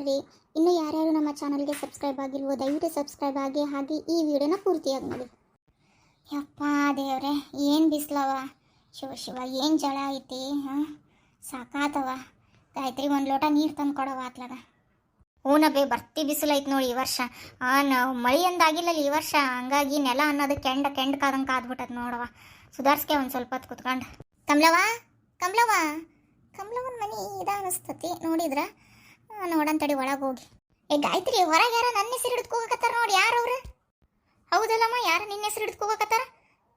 ರೀ. ಇನ್ನೂ ಯಾರ್ಯಾರು ನಮ್ಮ ಚಾನಲ್ಗೆ ಸಬ್ಸ್ಕ್ರೈಬ್ ಆಗಿಲ್ವೋ ದಯವಿಟ್ಟು ಸಬ್ಸ್ಕ್ರೈಬ್ ಆಗಿ, ಹಾಗೆ ಈ ವಿಡಿಯೋನ ಪೂರ್ತಿಯಾಗಿ ನೋಡಿ. ಯಪ್ಪ ದೇವ್ರೆ, ಏನು ಬಿಸಿಲವ, ಶಿವ ಶಿವ, ಏನು ಜಳ ಐತಿ. ಹಾಂ, ಸಾಕಾತವ. ಗಾಯತ್ರಿ ಒಂದು ಲೋಟ ನೀರು ತಂದು ಕೊಡವ ಆತ್ಲಾಗ. ಹೂನಬೇ, ಬರ್ತಿ ಬಿಸಿಲು ಐತೆ ನೋಡಿ ಈ ವರ್ಷ. ನಾವು ಮಳೆ ಅಂದಾಗಿಲ್ಲಲ್ಲ ಈ ವರ್ಷ, ಹಂಗಾಗಿ ನೆಲ ಅನ್ನೋದು ಕೆಂಡ ಕಾದಂಗೆ ಕಾದ್ಬಿಟ್ಟದ ನೋಡವ. ಸುಧಾರಿಸ್ಕೆ ಒಂದು ಸ್ವಲ್ಪ ಹೊತ್ತು ಕುತ್ಕೊಂಡು. ಕಮಲವನ ಮನೆ ಇದ ಅನಿಸ್ತತಿ ನೋಡಿದ್ರ. ನೋಡಂತಡಿ ಒಳಗೆ ಹೋಗಿ. ಗಾಯತ್ರಿ, ಹೊರಗೆ ಯಾರ ನನ್ನ ಹೆಸರು ಹಿಡಿದ್ಕೋಗಕತ್ತಾರ ನೋಡಿ. ಯಾರವ್ರು? ಹೌದಲ್ಲಮ್ಮ, ಯಾರು ನಿನ್ನ ಹೆಸರು ಹಿಡಿದ್ಕೋಗಕತ್ತಾರ?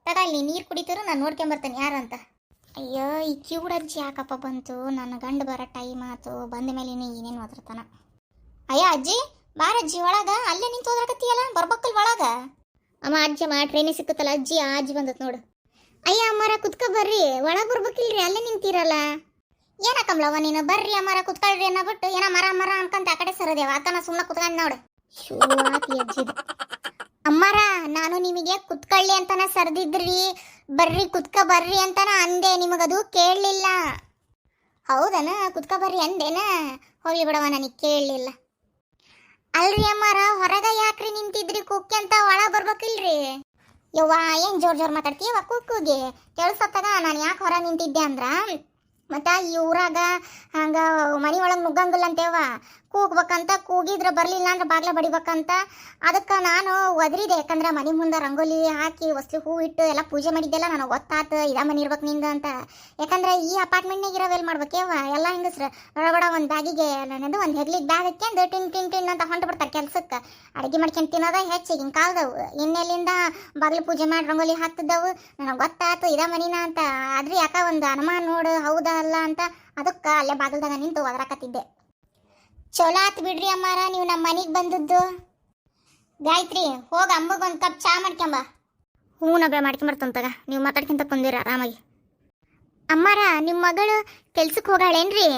ತಗ, ಇಲ್ಲಿ ನೀರು ಕುಡಿತೀರು, ನಾನು ನೋಡ್ಕೊಂಬರ್ತೇನೆ ಯಾರಂತ. ಅಯ್ಯೋ, ಈ ಕಿವುಡಜ್ಜಿ ಯಾಕಪ್ಪ ಬಂತು? ನನ್ನ ಗಂಡು ಬರೋ ಟೈಮ್ ಆಯ್ತು, ಬಂದ ಮೇಲೆ ಏನೇನು ಓದಿರ್ತಾನ. ಅಯ್ಯ ಅಜ್ಜಿ, ಬಾರಜ್ಜಿ ಒಳಗ. ಅಲ್ಲೇ ನಿಂತು ಹೋದ್ರಕತ್ತೀಯಲ್ಲ, ಬರ್ಬೇಕಲ್ ಒಳಗ. ಅಮ್ಮ ಅಜ್ಜಮ್ಮ, ಟ್ರೈನಿಗೆ ಸಿಕ್ಕತ್ತಲ್ಲ ಅಜ್ಜಿ, ಆ ಅಜ್ಜಿ ಬಂದತ್ ನೋಡು. ಅಯ್ಯ ಅಮ್ಮಾರ, ಕುತ್ಕೊ ಬರ್ರಿ, ಒಳಗೆ ಬರ್ಬೇಕಿಲ್ರಿ, ಅಲ್ಲೇ ನಿಂತೀರಲ್ಲ. ಏನ ಕಮಲವ್ವ ನೀನು? ಬರ್ರಿ ಅಮ್ಮಾರ, ಕುತ್ಕೊಳ್ರಿ ಅನ್ನೋ ಬಿಟ್ಟು ಏನ ಮರ ಅನ್ಕಂತ ಆ ಕಡೆ ಸರದೇವ. ಆತನ ಸುಮ್ಮನೆ ಕುತ್ಕೊಂಡ್ ನೋಡು. ಅಜ್ಜಿದು ಅಮ್ಮಾರ, ನಾನು ನಿಮಗೆ ಕುತ್ಕೊಳ್ಳಿ ಅಂತಾನ ಸರ್ದಿದ್ರಿ, ಬರ್ರಿ ಕುತ್ಕ ಬರ್ರಿ ಅಂತಾನ ಅಂದೆ, ನಿಮಗದು ಕೇಳಲಿಲ್ಲ. ಹೌದನ? ಕುತ್ಕ ಬರ್ರಿ ಅಂದೇನ? ಹೋಗ್ಲಿ ಬಿಡವ, ನನಗೆ ಕೇಳಲಿಲ್ಲ. ಅಲ್ರಿ ಅಮ್ಮಾರ, ಹೊರಗ ಯಾಕ್ರಿ ನಿಂತಿದ್ರಿ? ಕುಕ್ಕಿ ಅಂತ ಒಳಗೆ ಬರ್ಬೇಕಿಲ್ರಿ? ಯವ್ವ, ಏನು ಜೋರ್ ಮಾತಾಡ್ತೀಯವ? ಕೂಗಿ ಕೇಳಿಸತ್ತಾಗ ನಾನು ಯಾಕೆ ಹೊರ ನಿಂತಿದ್ದೆ ಅಂದ್ರ, ಮತ್ತು ಈ ಊರಾಗ ಹಂಗೆ ಮನೆ ಒಳಗೆ ನುಗ್ಗಂಗಿಲ್ಲ ಅಂತೇವ. ಕೂಗ್ಬೇಕಂತ, ಕೂಗಿದ್ರೆ ಬರಲಿಲ್ಲ ಅಂದ್ರೆ ಬಾಗ್ಲ ಬಡಿಬೇಕಂತ. ಅದಕ್ಕೆ ನಾನು ಒದರಿದೆ. ಯಾಕಂದ್ರೆ ಮನೆ ಮುಂದೆ ರಂಗೋಲಿ ಹಾಕಿ ಹೊಸ್ಲಿ ಹೂ ಇಟ್ಟು ಎಲ್ಲ ಪೂಜೆ ಮಾಡಿದ್ದೆಲ್ಲ ನನಗೆ ಗೊತ್ತಾತು, ಇದ ಮನೆ ಇರ್ಬೇಕು ನಿಂದ ಅಂತ. ಯಾಕಂದ್ರೆ ಈ ಅಪಾರ್ಟ್ಮೆಂಟ್ನಾಗ ಇರೋವೆಲ್ಲಿ ಮಾಡ್ಬೇಕೇವ ಎಲ್ಲ ಹೆಂಗಸ್ರು. ನೋಡಬೇಡ, ಒಂದು ಬ್ಯಾಗಿಗೆ ನನ್ನದು ಒಂದು ಹೆಗ್ಲಿಗೆ ಬ್ಯಾಗ್ ಹಾಕ್ಯಂದು ಟಿನ್ ಅಂತ ಹೊಂಟು ಬಿಡ್ತಾರೆ ಕೆಲ್ಸಕ್ಕೆ. ಅಡುಗೆ ಮಾಡ್ಕೊಂಡು ತಿನ್ನೋದ ಹೆಚ್ಚು ಹಿಂಗೆ ಕಾಲ್ದವು. ಇನ್ನೆಲ್ಲಿಂದ ಬಾಗಿಲು ಪೂಜೆ ಮಾಡಿ ರಂಗೋಲಿ ಹಾಕ್ತಿದ್ದವು. ನನಗೆ ಗೊತ್ತಾಯ್ತು ಇದ ಮನಿನ ಅಂತ. ಆದ್ರೆ ಯಾಕ ಒಂದು ಅನುಮಾನ ನೋಡು, ಹೌದಾ ಅಲ್ಲ ಅಂತ. ಅದಕ್ಕೆ ಅಲ್ಲೇ ಬಾಗಿಲ್ದಾಗ ನಿಂತು ಒದರಾಕತ್ತಿದ್ದೆ. ಚಲೋ ಆತು ಬಿಡ್ರಿ ಅಮ್ಮಾರ, ನೀವು ನಮ್ಮ ಮನೆಗೆ ಬಂದದ್ದು. ಗಾಯತ್ರಿ, ಹೋಗ ಅಮ್ಮಗೊಂದು ಒಂದು ಕಪ್ ಚಾ ಮಾಡ್ಕೊಂಬ. ಹೂನಬೆ, ಮಾಡ್ಕೊಂಬರ್ತಂತಾಗ. ನೀವು ಮಾತಾಡ್ಕೊಂತ ಕುಂದಿರ ಆರಾಮಾಗಿ. ಅಮ್ಮಾರ, ನಿಮ್ಮ ಮಗಳು ಕೆಲ್ಸಕ್ಕೆ ಹೋಗಾಳೇನ್ರಿ?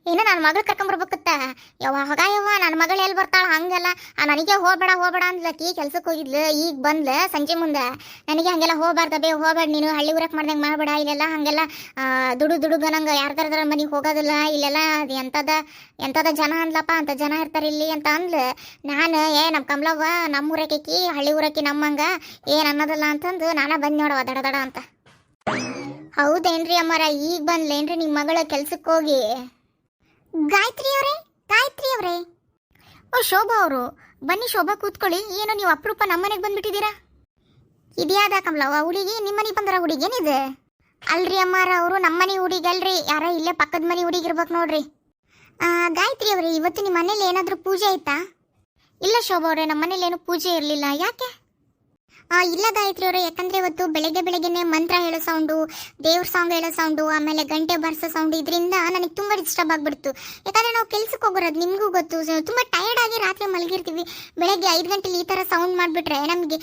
ಏನೋ ನನ್ನ ಮಗಳು ಕರ್ಕೊಂಬರ್ಬೇಕತ್ತ. ಯವ್ವ ನನ್ನ ಮಗಳು ಎಲ್ಲಿ ಬರ್ತಾಳ? ಹಂಗೆಲ್ಲ ನನಗೆ ಹೋಗ್ಬೇಡ ಅಂದ್ಲಕ್ಕಿ. ಕೆಲ್ಸಕ್ಕೆ ಹೋಗಿದ್ಲು, ಈಗ ಬಂದ್ಲು ಸಂಜೆ ಮುಂದೆ. ನನಗೆ ಹಂಗೆಲ್ಲ ಹೋಗ್ಬಾರ್ದ ಬೇ, ಹೋಗ್ಬೇಡ ನೀನು, ಹಳ್ಳಿ ಊರಕ್ಕೆ ಮಾಡ್ದಂಗೆ ಮಾಡಬೇಡ. ಇಲ್ಲೆಲ್ಲ ಹಂಗೆಲ್ಲ ದುಡುಗನಂಗೆ ಯಾರ್ದಾರ ಮನೆಗೆ ಹೋಗೋದಿಲ್ಲ. ಇಲ್ಲೆಲ್ಲ ಅದು ಎಂಥದ ಜನ ಅಂದ್ಲಪ್ಪ, ಅಂತ ಜನ ಇರ್ತಾರೆ ಇಲ್ಲಿ ಅಂತ ಅಂದ್ಲು. ನಾನು ನಮ್ಮ ಕಮಲವ್ವ ನಮ್ಮೂರಕ್ಕಿ, ಹಳ್ಳಿ ಊರಕ್ಕಿ ನಮ್ಮಂಗ ಏನು ಅನ್ನೋದಿಲ್ಲ ಅಂತಂದು ನಾನೇ ಬಂದು ನೋಡವ ದಡ ಅಂತ. ಹೌದೇನ್ರಿ ಅಮ್ಮಾರ, ಈಗ ಬಂದ್ಲೇನ್ರಿ ನಿಮ್ಮ ಮಗಳ ಕೆಲ್ಸಕ್ಕೆ ಹೋಗಿ? ಗಾಯತ್ರಿ ಅವರೇ, ಓ ಶೋಭಾ ಅವರು, ಬನ್ನಿ ಶೋಭಾ, ಕೂತ್ಕೊಳ್ಳಿ. ಏನೋ ನೀವು ಅಪರೂಪ ನಮ್ಮನೆಗೆ ಬಂದ್ಬಿಟ್ಟಿದ್ದೀರಾ? ಇದ್ಯಾದ ಕಮಲವ್ವ ಹುಡುಗಿ? ನಿಮ್ಮನೆಗೆ ಬಂದರ ಹುಡುಗಿ ಏನಿದೆ? ಅಲ್ರಿ ಅಮ್ಮಾರ, ಅವರು ನಮ್ಮನೆ ಹುಡುಗಿ ಅಲ್ರಿ, ಯಾರ ಇಲ್ಲೇ ಪಕ್ಕದ ಮನೆ ಹುಡುಗಿ ಇರ್ಬೇಕು ನೋಡ್ರಿ. ಗಾಯತ್ರಿ ಅವರೇ, ಇವತ್ತು ನಿಮ್ಮ ಮನೇಲಿ ಏನಾದರೂ ಪೂಜೆ ಆಯ್ತಾ? ಇಲ್ಲ ಶೋಭಾ ಅವರೇ, ನಮ್ಮ ಮನೇಲಿ ಏನು ಪೂಜೆ ಇರಲಿಲ್ಲ. ಯಾಕೆ? ಇಲ್ಲ ಗಾಯತ್ರಿ ಅವರೇ, ಯಾಕಂದರೆ ಇವತ್ತು ಬೆಳಗ್ಗೆನೆ ಮಂತ್ರ ಹೇಳೋ ಸೌಂಡು, ದೇವ್ರ ಸಾಂಗ್ ಹೇಳೋ ಸೌಂಡು, ಆಮೇಲೆ ಗಂಟೆ ಬಾರಿಸೋ ಸೌಂಡು, ಇದರಿಂದ ನನಗೆ ತುಂಬ ಡಿಸ್ಟರ್ಬ್ ಆಗಿಬಿಡ್ತು. ಯಾಕಂದರೆ ನಾವು ಕೆಲ್ಸಕ್ಕೆ ಹೋಗೋದು ನಿಮಗೂ ಗೊತ್ತು, ತುಂಬ ಟಯರ್ಡ್ ಆಗಿ ರಾತ್ರಿ ಮಲಗಿರ್ತೀವಿ. ಬೆಳಗ್ಗೆ 5 ಗಂಟೆಲಿ ಈ ಥರ ಸೌಂಡ್ ಮಾಡಿಬಿಟ್ರೆ ನಮಗೆ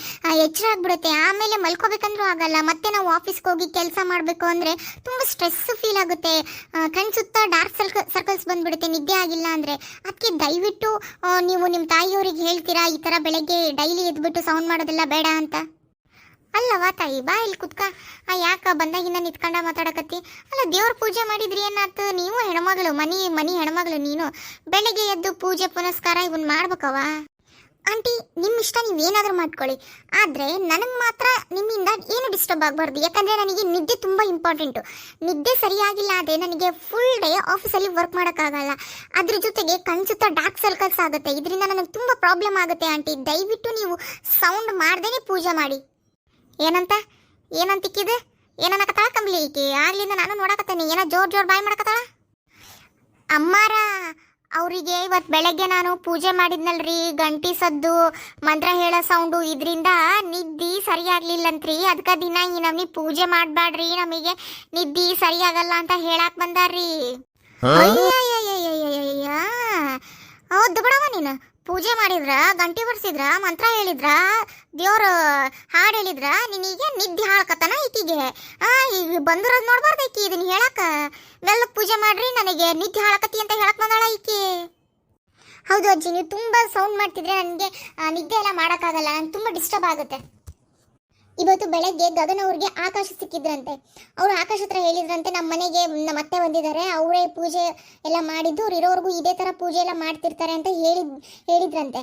ಎಚ್ಚರ ಆಗಿಬಿಡುತ್ತೆ. ಆಮೇಲೆ ಮಲ್ಕೋಬೇಕಂದ್ರೂ ಆಗಲ್ಲ. ಮತ್ತೆ ನಾವು ಆಫೀಸ್ಗೆ ಹೋಗಿ ಕೆಲಸ ಮಾಡಬೇಕು ಅಂದರೆ ತುಂಬ ಸ್ಟ್ರೆಸ್ ಫೀಲ್ ಆಗುತ್ತೆ. ಕಣ್ಣು ಸುತ್ತ ಡಾರ್ಕ್ ಸರ್ಕಲ್ಸ್ ಬಂದುಬಿಡುತ್ತೆ ನಿದ್ದೆ ಆಗಿಲ್ಲ ಅಂದರೆ. ಅದಕ್ಕೆ ದಯವಿಟ್ಟು ನೀವು ನಿಮ್ಮ ತಾಯಿಯವರಿಗೆ ಹೇಳ್ತೀರಾ, ಈ ಥರ ಬೆಳಗ್ಗೆ ಡೈಲಿ ಎದ್ಬಿಟ್ಟು ಸೌಂಡ್ ಮಾಡೋದೆಲ್ಲ ಬೇಡ ಅಂತ. ಅಲ್ಲವಾ ತಾಯಿ, ಬಾ ಇಲ್ಲಿ ಕುತ್ಕ. ಯಾಕ ಬಂದಾಗಿಂದ ನಿತ್ಕೊಂಡ ಮಾತಾಡಕತ್ತಿ? ಅಲ್ಲ, ದೇವ್ರ ಪೂಜೆ ಮಾಡಿದ್ರಿ ಏನಾಯ್ತು? ನೀವು ಹೆಣ್ಮಗಳು, ಮನಿ ಹೆಣ್ಮಗಳು ನೀನು. ಬೆಳಗ್ಗೆ ಎದ್ದು ಪೂಜೆ ಪುನಸ್ಕಾರ ಇವನ್ ಮಾಡ್ಬೇಕವ. ಆಂಟಿ, ನಿಮ್ಮ ಇಷ್ಟ, ನೀವೇನಾದರೂ ಮಾಡ್ಕೊಳ್ಳಿ. ಆದರೆ ನನಗೆ ಮಾತ್ರ ನಿಮ್ಮಿಂದ ಏನು ಡಿಸ್ಟರ್ಬ್ ಆಗಬಾರ್ದು. ಯಾಕಂದರೆ ನನಗೆ ನಿದ್ದೆ ತುಂಬ ಇಂಪಾರ್ಟೆಂಟು. ನಿದ್ದೆ ಸರಿಯಾಗಿಲ್ಲ ಆದರೆ ನನಗೆ ಫುಲ್ ಡೇ ಆಫೀಸಲ್ಲಿ ವರ್ಕ್ ಮಾಡೋಕ್ಕಾಗಲ್ಲ. ಅದ್ರ ಜೊತೆಗೆ ಕಣ್ಸುತ್ತ ಡಾರ್ಕ್ ಸರ್ಕಲ್ಸ್ ಆಗುತ್ತೆ. ಇದರಿಂದ ನನಗೆ ತುಂಬ ಪ್ರಾಬ್ಲಮ್ ಆಗುತ್ತೆ. ಆಂಟಿ, ದಯವಿಟ್ಟು ನೀವು ಸೌಂಡ್ ಮಾಡ್ದೇ ಪೂಜೆ ಮಾಡಿ. ಏನಂತಿಕ್ಕಿದೆ? ಏನನ್ನಕತ್ತಾಳ ಕಂಬ್ಲಿ ಈಕಿ? ಆಗ್ಲಿಂದ ನಾನು ನೋಡಕತ್ತೇನೆ, ಏನೋ ಜೋರ್ ಬಾಯ್ ಮಾಡಕತ್ತಾಳ. ಅಮ್ಮಾರ, ಅವರಿಗೆ ಇವತ್ತು ಬೆಳಗ್ಗೆ ನಾನು ಪೂಜೆ ಮಾಡಿದ್ನಲ್ರಿ, ಗಂಟಿ ಸದ್ದು, ಮಂತ್ರ ಹೇಳೋ ಸೌಂಡು, ಇದರಿಂದ ನಿದ್ದೆ ಸರಿಯಾಗ್ಲಿಲ್ಲಂತ್ರಿ. ಅದಕ್ಕೆ ದಿನ ಈ ನಮ್ನಿ ಪೂಜೆ ಮಾಡಬೇಡ್ರಿ, ನಮಗೆ ನಿದ್ದೆ ಸರಿಯಾಗಲ್ಲ ಅಂತ ಹೇಳಕ್ ಬಂದಾರ್ರಿ. ಅಯ್ಯಯ್ಯಯ್ಯಯ್ಯಯ್ಯ, ಹೌದು ಬಿಡವ, ನೀನು ಪೂಜೆ ಮಾಡಿದ್ರ, ಗಂಟೆ ಬರ್ಸಿದ್ರ, ಮಂತ್ರ ಹೇಳಿದ್ರ, ದೇವ್ರ ಹಾಡು ಹೇಳಿದ್ರ, ನಿನಗೆ ನಿದ್ದೆ ಹಾಳಕತ್ತನ ಈಕಿಗೆ? ಈಗ ಬಂದಿರೋದು ನೋಡ್ಬಾರ್ದು ಈಕಿ ಇದನ್ನ ಹೇಳಕ. ಮೆಲ್ಲ ಪೂಜೆ ಮಾಡ್ರಿ, ನನಗೆ ನಿದ್ದೆ ಹಾಳಕತ್ತಿ ಅಂತ ಹೇಳಕ್ ಬಂದಾಳ ಈಕಿ. ಹೌದು ಅಜ್ಜಿ, ನೀವು ತುಂಬ ಸೌಂಡ್ ಮಾಡ್ತಿದ್ರೆ ನನಗೆ ನಿದ್ದೆ ಎಲ್ಲ ಮಾಡೋಕ್ಕಾಗಲ್ಲ, ನನಗೆ ತುಂಬ ಡಿಸ್ಟರ್ಬ್ ಆಗುತ್ತೆ. ಇವತ್ತು ಬೆಳಗ್ಗೆ ಗಗನ ಅವ್ರಿಗೆ ಆಕಾಶ ಸಿಕ್ಕಿದ್ರಂತೆ. ಅವರು ಆಕಾಶ ಹತ್ರ ಹೇಳಿದ್ರಂತೆ, ನಮ್ಮ ಮನೆಗೆ ನಮ್ಮ ಅತ್ತೆ ಬಂದಿದ್ದಾರೆ, ಅವರೇ ಪೂಜೆ ಎಲ್ಲ ಮಾಡಿದ್ದು, ಅವ್ರು ಇರೋವರೆಗೂ ಇದೇ ಥರ ಪೂಜೆ ಎಲ್ಲ ಮಾಡ್ತಿರ್ತಾರೆ ಅಂತ ಹೇಳಿದ್ರಂತೆ.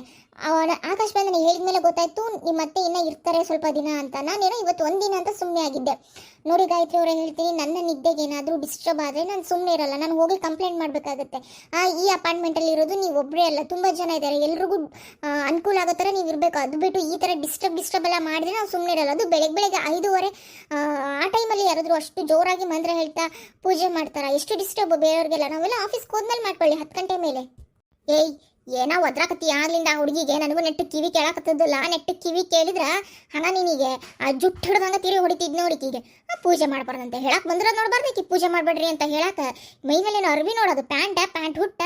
ಆಕಾಶ ಬಂದ ಹೇಳಿದ್ಮೇಲೆ ಗೊತ್ತಾಯ್ತು ನಿಮ್ಮ ಅತ್ತೆ ಇನ್ನೂ ಇರ್ತಾರೆ ಸ್ವಲ್ಪ ದಿನ ಅಂತ. ನಾನೇನೋ ಇವತ್ತು ಒಂದಿನ ಅಂತ ಸುಮ್ಮನೆ ಆಗಿದ್ದೆ. ನೋಡಿ ಗಾಯತ್ರಿ ಅವರೇ, ಹೇಳ್ತೀನಿ, ನನ್ನ ನಿದ್ದೆಗೆ ಏನಾದರೂ ಡಿಸ್ಟರ್ಬ್ ಆದರೆ ನಾನು ಸುಮ್ಮನೆ ಇರಲ್ಲ, ನಾನು ಹೋಗಿ ಕಂಪ್ಲೇಂಟ್ ಮಾಡಬೇಕಾಗುತ್ತೆ. ಈ ಅಪಾರ್ಟ್ಮೆಂಟಲ್ಲಿ ಇರೋದು ನೀವು ಒಬ್ಬರೇ ಅಲ್ಲ, ತುಂಬ ಜನ ಇದ್ದಾರೆ, ಎಲ್ರಿಗೂ ಅನುಕೂಲ ಆಗೋ ಥರ ನೀವು ಇರಬೇಕು. ಅದು ಬಿಟ್ಟು ಈ ಥರ ಡಿಸ್ಟರ್ಬ್ ಎಲ್ಲ ಮಾಡಿದ್ರೆ ನಾವು ಸುಮ್ಮನೆ ಇರಲ್ಲ. ಅದು ಬೆಳಗ್ಗೆ 5:30 ಆ ಟೈಮಲ್ಲಿ ಯಾರಾದರೂ ಅಷ್ಟು ಜೋರಾಗಿ ಮಂತ್ರ ಹೇಳ್ತಾ ಪೂಜೆ ಮಾಡ್ತಾರೆ, ಎಷ್ಟು ಡಿಸ್ಟರ್ಬ್ ಬೇರೆಯವ್ರಿಗೆಲ್ಲ. ನಾವೆಲ್ಲ ಆಫೀಸ್ಗೆ ಹೋದ್ಮೇಲೆ ಮಾಡ್ಕೊಳ್ಳಿ 10 ಗಂಟೆ ಮೇಲೆ. ಏಯ್ ಏನೋ ಒದ್ರಾಕತ್ತಿ ಆಗ್ಲಿಂದ ಆ ಹುಡುಗಿಗೆ, ನನಗೂ ನೆಟ್ಟು ಕಿವಿ ಕೇಳಾಕತ್ತದಲ್ಲ. ನೆಟ್ಟು ಕಿವಿ ಕೇಳಿದ್ರ ಹಣ ನಿನಗೆ ಆ ಜುಟ್ಟು ಹಿಡ್ದಂಗ ತಿರುಗಿ ಹೊಡಿತಿದ್ ನೋಡಿಕಿಗೆ. ಪೂಜೆ ಮಾಡ್ಬಾರ್ದಂತೆ ಹೇಳಕ್ ಬಂದ್ರ ನೋಡ್ಬಾರ್ದಕ್ಕೆ, ಪೂಜೆ ಮಾಡ್ಬೇಡ್ರಿ ಅಂತ ಹೇಳಕ. ಮೈ ಮೇಲೇನು ಅರ್ವಿ ನೋಡೋದು, ಪ್ಯಾಂಟ್ ಹುಟ್ಟ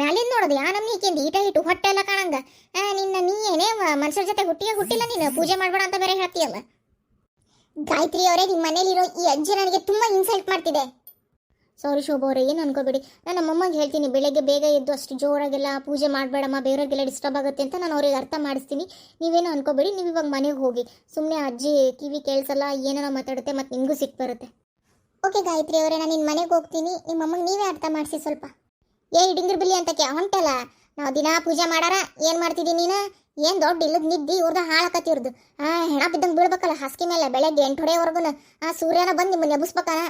ಮ್ಯಾಲಿಂದ ನೋಡೋದು, ಯಾ ನಮ್ನಿ ಈಕೆಂದು ಈಟ ಇಟ್ಟು ಹೊಟ್ಟೆ ಎಲ್ಲ ಕಾಣಂಗ. ನೀ ಏನೇ ಮನುಷ್ಯರ ಜೊತೆ ಹುಟ್ಟಿಲ್ಲ, ನೀನು ಪೂಜೆ ಮಾಡ್ಬೇಡ ಅಂತ ಬೇರೆ ಹೇಳ್ತೀಯಲ್ಲ. ಗಾಯತ್ರಿ ಅವರೇ, ನಿಮ್ಮ ಮನೇಲಿರೋ ಈ ಅಜ್ಜಿ ನನಗೆ ತುಂಬಾ ಇನ್ಸಲ್ಟ್ ಮಾಡ್ತಿದೆ. ಸಾರಿ ಶೋಭಾ ಅವರೇ, ಏನು ಅನ್ಕೋಬೇಡಿ. ನಾನು ನಮ್ಮಮ್ಮಗೆ ಹೇಳ್ತೀನಿ, ಬೆಳಗ್ಗೆ ಬೇಗ ಎದ್ದು ಅಷ್ಟು ಜೋರಾಗೆಲ್ಲ ಪೂಜೆ ಮಾಡಬೇಡಮ್ಮ, ಬೇರೆಯವ್ರಿಗೆಲ್ಲ ಡಿಸ್ಟರ್ಬ್ ಆಗುತ್ತೆ ಅಂತ ನಾನು ಅವ್ರಿಗೆ ಅರ್ಥ ಮಾಡಿಸ್ತೀನಿ. ನೀವೇನು ಅನ್ಕೋಬೇಡಿ. ನೀವು ಇವಾಗ ಮನೆಗೆ ಹೋಗಿ, ಸುಮ್ಮನೆ ಅಜ್ಜಿ ಕಿವಿ ಕೇಳಿಸಲ್ಲ, ಏನೇನೋ ಮಾತಾಡುತ್ತೆ, ಮತ್ತು ನಿಮಗೂ ಸಿಟ್ಟು ಬರುತ್ತೆ. ಓಕೆ ಗಾಯತ್ರಿ ಅವರೇ, ನಾನು ನಿನ್ನ ಮನೆಗೆ ಹೋಗ್ತೀನಿ. ನಿಮ್ಮಮ್ಮಗೆ ನೀವೇ ಅರ್ಥ ಮಾಡಿಸಿ ಸ್ವಲ್ಪ. ಡಿಂಗ್ರಿ ಬಿಲ್ಲಿ ಅಂತ ಹೊಂಟಲ್ಲ, ನಾವು ದಿನ ಪೂಜೆ ಮಾಡಾರ ಏನು ಮಾಡ್ತಿದ್ದೀನಿ ನೀನು? ಏನು ದೊಡ್ಡ ಇಲ್ಲದ ನಿದ್ದಿ ಇವ್ರದ್ದು ಹಾಳಕತ್ತಿರ್ದು. ಹೆಣ ಬಿದ್ದಂಗೆ ಬೀಳ್ಬೇಕಲ್ಲ ಹಾಸಿಗೆ ಮೇಲೆ ಬೆಳಗ್ಗೆ 8 ಹೊಡೆಯವರೆಗೂ. ಸೂರ್ಯನ ಬಂದು ನಿಮ್ಮನ್ನು ಎಬ್ಬಿಸ್ಬೇಕನ.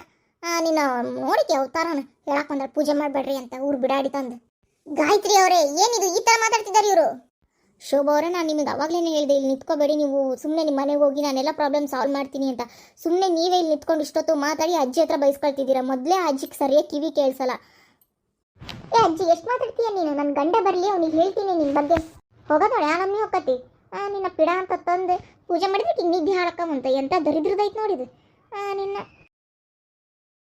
ನೀನು ನೋಡಿಕೆ ಅವತಾರನ ಹೇಳಕ್ ಬಂದ್ರೆ ಪೂಜೆ ಮಾಡಬೇಡ್ರಿ ಅಂತ ಊರು ಬಿಡಾಡಿ ತಂದು. ಗಾಯತ್ರಿ ಅವರೇ, ಏನಿದು ಈ ಥರ ಮಾತಾಡ್ತಿದ್ದಾರೆ ಇವರು? ಶೋಭಾ ಅವರೇ, ನಾನು ನಿಮಗೆ ಅವಾಗಲೇ ಹೇಳಿದೆ, ಇಲ್ಲಿ ನಿಂತ್ಕೋಬೇಡಿ ನೀವು, ಸುಮ್ಮನೆ ನಿಮ್ಮ ಮನೆಗೆ ಹೋಗಿ ನಾನೆಲ್ಲ ಪ್ರಾಬ್ಲಮ್ ಸಾಲ್ವ್ ಮಾಡ್ತೀನಿ ಅಂತ. ಸುಮ್ಮನೆ ನೀವೇ ಇಲ್ಲಿ ನಿಂತ್ಕೊಂಡು ಇಷ್ಟೊತ್ತು ಮಾತಾಡಿ ಅಜ್ಜಿ ಹತ್ರ ಬೈಸ್ಕೊಳ್ತಿದ್ದೀರಾ. ಮೊದಲೇ ಅಜ್ಜಿಗೆ ಸರಿಯಾಗಿ ಕಿವಿ ಕೇಳಿಸಲ್ಲ. ಅಜ್ಜಿ ಎಷ್ಟು ಮಾತಾಡ್ತೀಯ ನೀನು? ನನ್ನ ಗಂಡ ಬರಲಿ, ಅವ್ನಿಗೆ ಹೇಳ್ತೀನಿ ನಿನ್ನ ಬಗ್ಗೆ. ಹೋಗೋದೋಳೆ ನಮ್ಮಿ ಹೋಗತಿ. ನಿನ್ನ ಪಿಡ ಅಂತ ತಂದು ಪೂಜೆ ಮಾಡಿದ್ರೆ ನಿದ್ದೆ ಹಾಳಕ್ಕಂತ ಎಂಥ ದರಿದ್ರದೈತೆ ನೋಡಿದು ನಿನ್ನ.